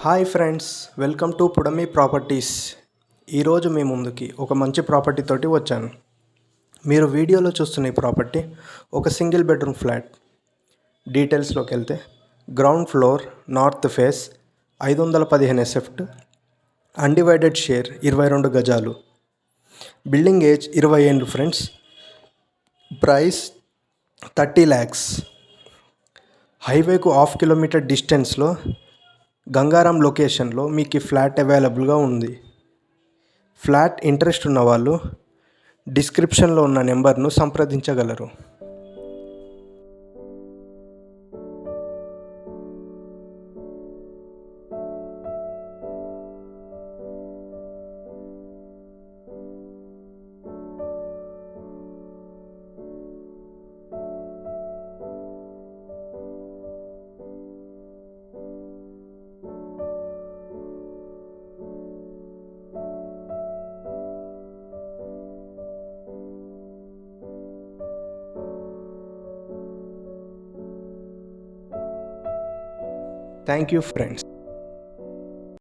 Hi friends, welcome to పుడమి properties. ఈరోజు మీ ముందుకి ఒక మంచి ప్రాపర్టీ తోటి వచ్చాను. మీరు వీడియోలో చూస్తున్న ఈ ప్రాపర్టీ ఒక సింగిల్ బెడ్రూమ్ ఫ్లాట్. డీటెయిల్స్లోకి వెళ్తే ground floor, north face, 515 SFT, undivided share 22 గజాలు, బిల్డింగ్ ఏజ్ 20 ఏళ్ళు ఫ్రెండ్స్. Price 30 lakhs. హైవేకు 1/2 కిలోమీటర్ డిస్టెన్స్లో గంగారాం లొకేషన్లో మీకు ఈ ఫ్లాట్ అవైలబుల్గా ఉంది. ఫ్లాట్ ఇంట్రెస్ట్ ఉన్న వాళ్ళు డిస్క్రిప్షన్లో ఉన్న నెంబర్ను సంప్రదించగలరు. Thank you friends.